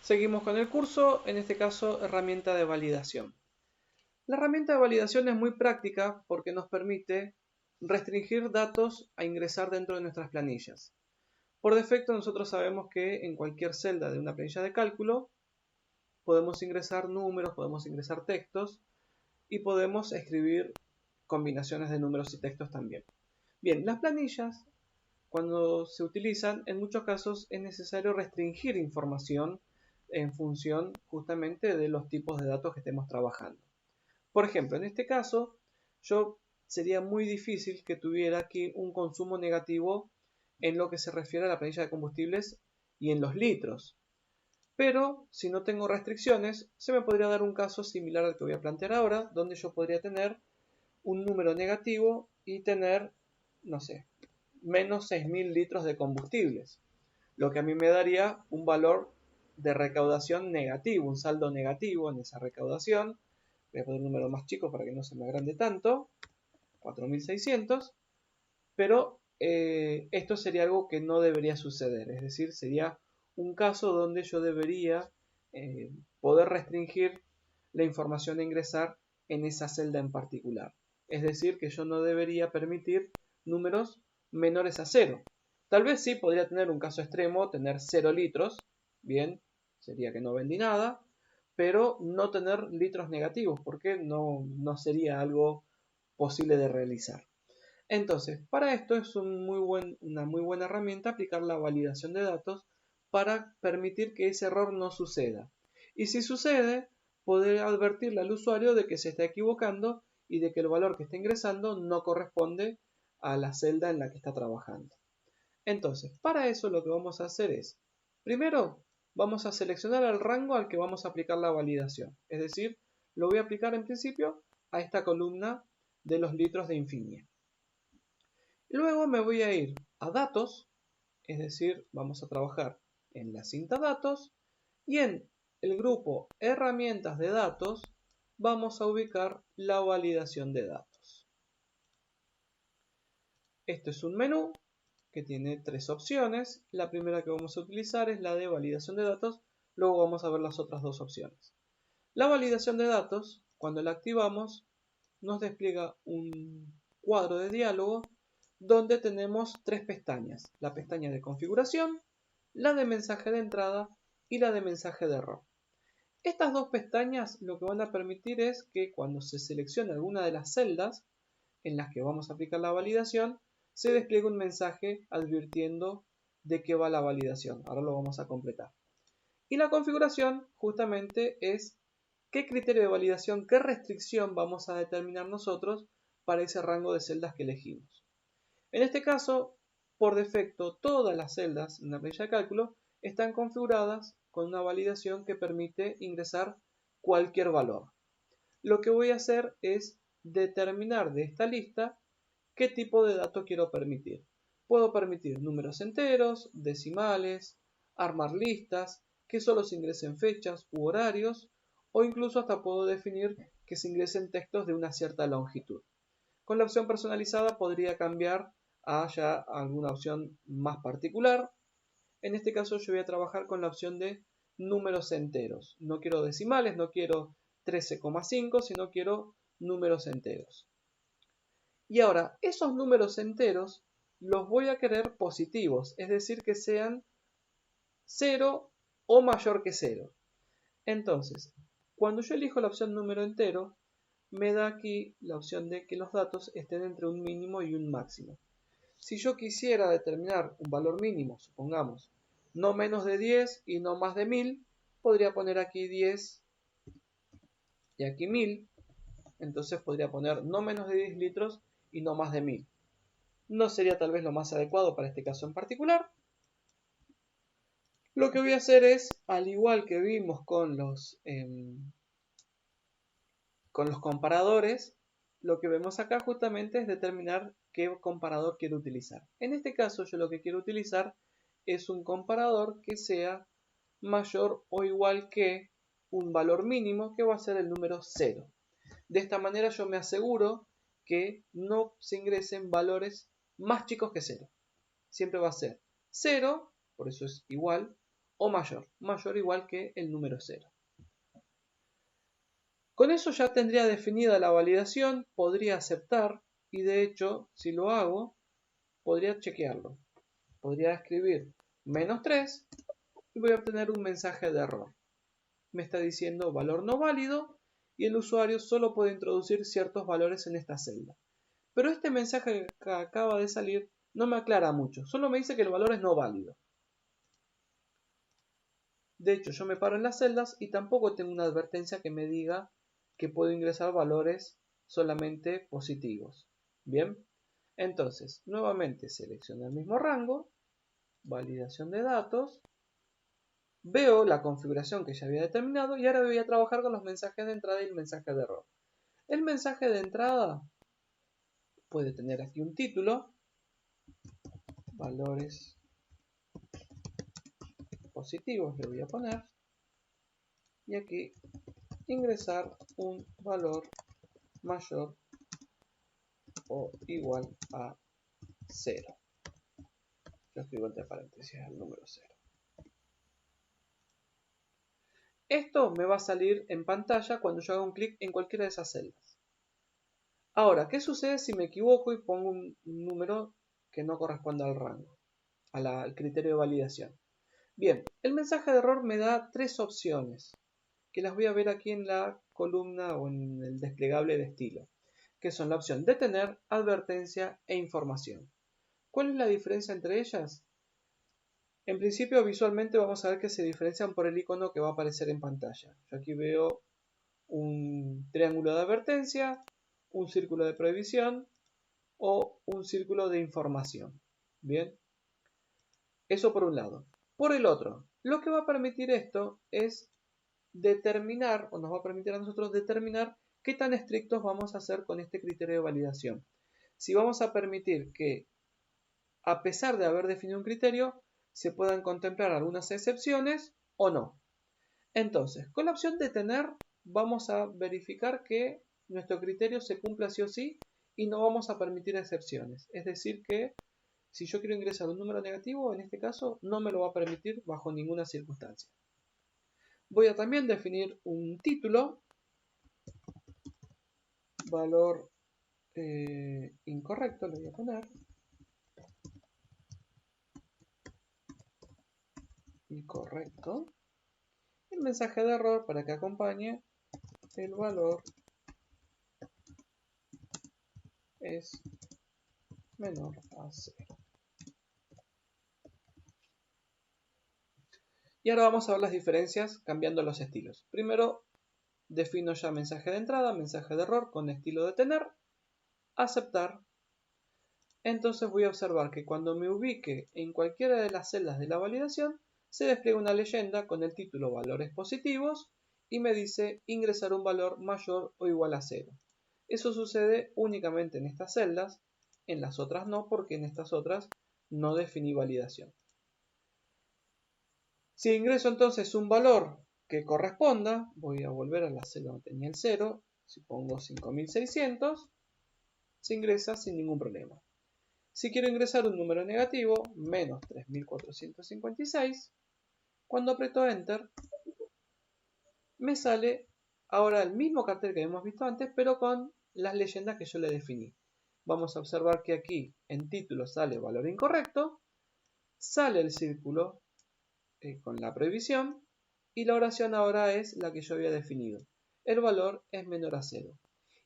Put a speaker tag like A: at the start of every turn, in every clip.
A: Seguimos con el curso, en este caso herramienta de validación. La herramienta de validación es muy práctica porque nos permite restringir datos a ingresar dentro de nuestras planillas. Por defecto nosotros sabemos que en cualquier celda de una planilla de cálculo podemos ingresar números, podemos ingresar textos y podemos escribir combinaciones de números y textos también. Bien, las planillas cuando se utilizan, en muchos casos es necesario restringir información en función justamente de los tipos de datos que estemos trabajando. Por ejemplo, en este caso, sería muy difícil que tuviera aquí un consumo negativo en lo que se refiere a la planilla de combustibles y en los litros. Pero si no tengo restricciones, se me podría dar un caso similar al que voy a plantear ahora, donde yo podría tener un número negativo y tener, no sé, menos 6.000 litros de combustibles, lo que a mí me daría un valor de recaudación negativo, un saldo negativo en esa recaudación. Voy a poner un número más chico para que no se me agrande tanto, 4.600, pero esto sería algo que no debería suceder, es decir, sería un caso donde yo debería poder restringir la información a ingresar en esa celda en particular. Es decir, que yo no debería permitir números menores a 0. Tal vez sí podría tener un caso extremo, tener 0 litros, bien, sería que no vendí nada, pero no tener litros negativos, porque no sería algo posible de realizar. Entonces, para esto es una muy buena herramienta aplicar la validación de datos para permitir que ese error no suceda. Y si sucede, poder advertirle al usuario de que se está equivocando y de que el valor que está ingresando no corresponde a la celda en la que está trabajando. Entonces, para eso lo que vamos a hacer es, primero, vamos a seleccionar el rango al que vamos a aplicar la validación. Es decir, lo voy a aplicar en principio a esta columna de los litros de Infinia. Luego me voy a ir a datos, es decir, vamos a trabajar en la cinta datos y en el grupo herramientas de datos vamos a ubicar la validación de datos. Este es un menú que tiene tres opciones. La primera que vamos a utilizar es la de validación de datos, luego vamos a ver las otras dos opciones. La validación de datos, cuando la activamos, nos despliega un cuadro de diálogo donde tenemos tres pestañas, la pestaña de configuración, la de mensaje de entrada y la de mensaje de error. Estas dos pestañas lo que van a permitir es que cuando se seleccione alguna de las celdas en las que vamos a aplicar la validación, se despliegue un mensaje advirtiendo de qué va la validación. Ahora lo vamos a completar. Y la configuración justamente es qué criterio de validación, qué restricción vamos a determinar nosotros para ese rango de celdas que elegimos. En este caso, por defecto, todas las celdas en la planilla de cálculo están configuradas con una validación que permite ingresar cualquier valor. Lo que voy a hacer es determinar de esta lista qué tipo de dato quiero permitir. Puedo permitir números enteros, decimales, armar listas, que solo se ingresen fechas u horarios, o incluso hasta puedo definir que se ingresen textos de una cierta longitud. Con la opción personalizada podría cambiar a ya alguna opción más particular. En este caso yo voy a trabajar con la opción de números enteros. No quiero decimales, no quiero 13,5, sino quiero números enteros. Y ahora, esos números enteros los voy a querer positivos, es decir, que sean 0 o mayor que 0. Entonces, cuando yo elijo la opción número entero, me da aquí la opción de que los datos estén entre un mínimo y un máximo. Si yo quisiera determinar un valor mínimo, supongamos, no menos de 10 y no más de 1000, podría poner aquí 10 y aquí 1000. Entonces podría poner no menos de 10 litros y no más de 1000. No sería tal vez lo más adecuado para este caso en particular. Lo que voy a hacer es, al igual que vimos con los comparadores, lo que vemos acá justamente es determinar qué comparador quiero utilizar. En este caso yo lo que quiero utilizar es un comparador que sea mayor o igual que un valor mínimo que va a ser el número 0. De esta manera yo me aseguro que no se ingresen valores más chicos que 0. Siempre va a ser 0, por eso es igual, o mayor o igual que el número 0. Con eso ya tendría definida la validación, podría aceptar y de hecho, si lo hago, podría chequearlo. Podría escribir -3 y voy a obtener un mensaje de error. Me está diciendo valor no válido y el usuario solo puede introducir ciertos valores en esta celda. Pero este mensaje que acaba de salir no me aclara mucho, solo me dice que el valor es no válido. De hecho, yo me paro en las celdas y tampoco tengo una advertencia que me diga que puedo ingresar valores solamente positivos. Bien, entonces, nuevamente selecciono el mismo rango, validación de datos, veo la configuración que ya había determinado y ahora voy a trabajar con los mensajes de entrada y el mensaje de error. El mensaje de entrada puede tener aquí un título, valores positivos le voy a poner, y aquí ingresar un valor mayor o igual a 0. Yo escribo entre paréntesis el número 0. Esto me va a salir en pantalla cuando yo haga un clic en cualquiera de esas celdas. Ahora, ¿qué sucede si me equivoco y pongo un número que no corresponde al rango, al criterio de validación? Bien, el mensaje de error me da tres opciones, que las voy a ver aquí en la columna o en el desplegable de estilo, que son la opción detener, advertencia e información. ¿Cuál es la diferencia entre ellas? En principio, visualmente vamos a ver que se diferencian por el icono que va a aparecer en pantalla. Yo aquí veo un triángulo de advertencia, un círculo de prohibición o un círculo de información. Bien, eso por un lado. Por el otro, lo que va a permitir esto es determinar, o nos va a permitir a nosotros determinar qué tan estrictos vamos a hacer con este criterio de validación. Si vamos a permitir que, a pesar de haber definido un criterio, se puedan contemplar algunas excepciones o no. Entonces, con la opción detener, vamos a verificar que nuestro criterio se cumpla sí o sí y no vamos a permitir excepciones. Es decir que si yo quiero ingresar un número negativo, en este caso no me lo va a permitir bajo ninguna circunstancia. Voy a también definir un título, valor incorrecto, le voy a poner. Incorrecto. El mensaje de error para que acompañe el valor es menor a 0. Y ahora vamos a ver las diferencias cambiando los estilos. Primero defino ya mensaje de entrada, mensaje de error con estilo detener, aceptar. Entonces voy a observar que cuando me ubique en cualquiera de las celdas de la validación, se despliega una leyenda con el título valores positivos y me dice ingresar un valor mayor o igual a 0. Eso sucede únicamente en estas celdas, en las otras no, porque en estas otras no definí validación. Si ingreso entonces un valor que corresponda, voy a volver a la celda donde tenía el 0, si pongo 5600, se ingresa sin ningún problema. Si quiero ingresar un número negativo, menos 3456, cuando aprieto Enter, me sale ahora el mismo cartel que hemos visto antes, pero con las leyendas que yo le definí. Vamos a observar que aquí en título sale valor incorrecto, sale el círculo con la prohibición y la oración ahora es la que yo había definido. El valor es menor a 0.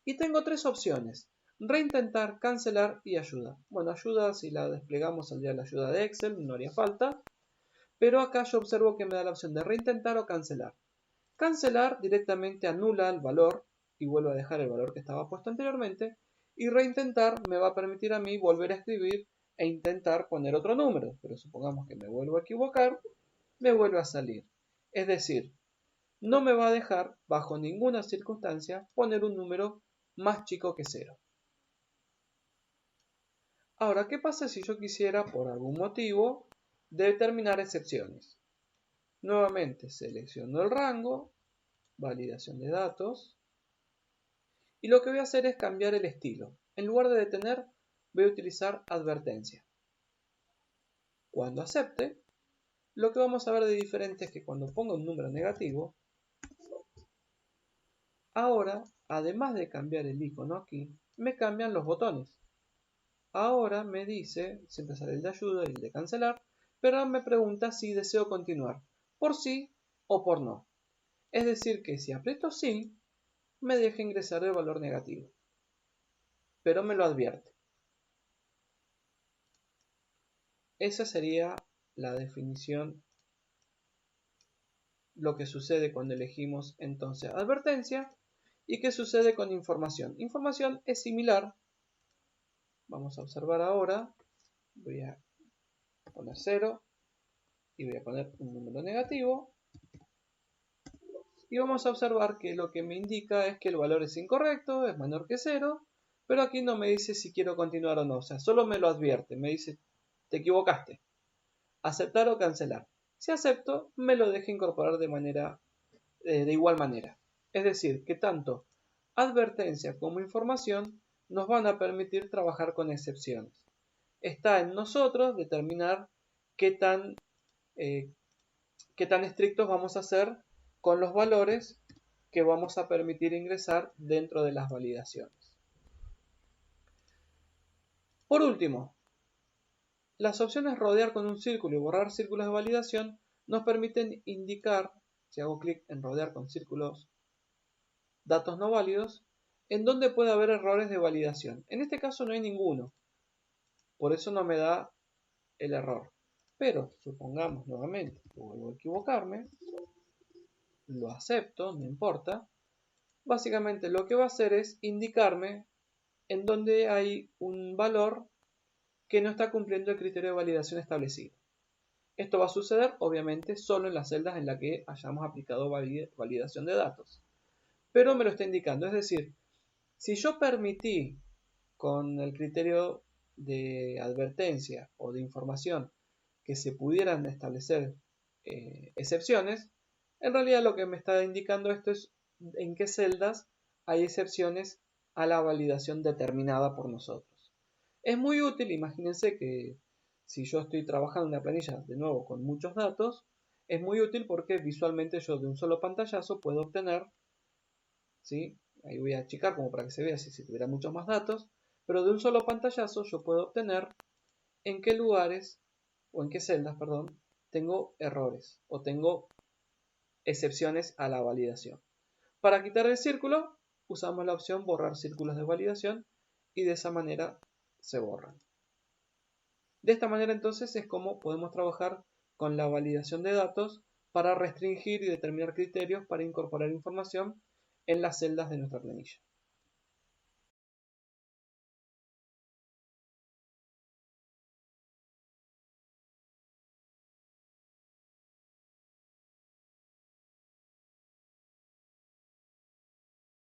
A: Y tengo tres opciones: reintentar, cancelar y ayuda. Bueno, ayuda si la desplegamos saldría la ayuda de Excel, no haría falta. Pero acá yo observo que me da la opción de reintentar o cancelar. Cancelar directamente anula el valor y vuelve a dejar el valor que estaba puesto anteriormente. Y reintentar me va a permitir a mí volver a escribir e intentar poner otro número. Pero supongamos que me vuelvo a equivocar, me vuelve a salir. Es decir, no me va a dejar bajo ninguna circunstancia poner un número más chico que 0. Ahora, ¿qué pasa si yo quisiera, por algún motivo, determinar excepciones? Nuevamente selecciono el rango, validación de datos, y lo que voy a hacer es cambiar el estilo. En lugar de detener, voy a utilizar advertencia. Cuando acepte, lo que vamos a ver de diferente es que cuando pongo un número negativo, ahora, además de cambiar el icono aquí, me cambian los botones. Ahora me dice, siempre sale el de ayuda y el de cancelar, pero ahora me pregunta si deseo continuar, por sí o por no. Es decir que si aprieto sí, me deja ingresar el valor negativo, pero me lo advierte. Esa sería la definición, lo que sucede cuando elegimos entonces advertencia. ¿Y qué sucede con información? Información es similar. Vamos a observar ahora. Voy a poner 0 y voy a poner un número negativo. Y vamos a observar que lo que me indica es que el valor es incorrecto, es menor que 0, pero aquí no me dice si quiero continuar o no. O sea, solo me lo advierte. Me dice, te equivocaste. Aceptar o cancelar. Si acepto, me lo deja incorporar de igual manera. Es decir, que tanto advertencia como información nos van a permitir trabajar con excepciones. Está en nosotros determinar qué tan estrictos vamos a ser con los valores que vamos a permitir ingresar dentro de las validaciones. Por último, las opciones rodear con un círculo y borrar círculos de validación nos permiten indicar, si hago clic en rodear con círculos datos no válidos, en donde puede haber errores de validación. En este caso no hay ninguno, por eso no me da el error. Pero supongamos nuevamente que vuelvo a equivocarme, lo acepto, no importa. Básicamente lo que va a hacer es indicarme en donde hay un valor que no está cumpliendo el criterio de validación establecido. Esto va a suceder obviamente solo en las celdas en las que hayamos aplicado validación de datos. Pero me lo está indicando, es decir, si yo permití con el criterio de advertencia o de información que se pudieran establecer excepciones, en realidad lo que me está indicando esto es en qué celdas hay excepciones a la validación determinada por nosotros. Es muy útil, imagínense que si yo estoy trabajando en una planilla de nuevo con muchos datos, es muy útil porque visualmente yo de un solo pantallazo puedo obtener, ¿sí? Ahí voy a achicar como para que se vea si tuviera muchos más datos, pero de un solo pantallazo yo puedo obtener en qué lugares, o en qué celdas, perdón, tengo errores o tengo excepciones a la validación. Para quitar el círculo, usamos la opción borrar círculos de validación y de esa manera se borran. De esta manera entonces es como podemos trabajar con la validación de datos para restringir y determinar criterios para incorporar información en las celdas de nuestra planilla.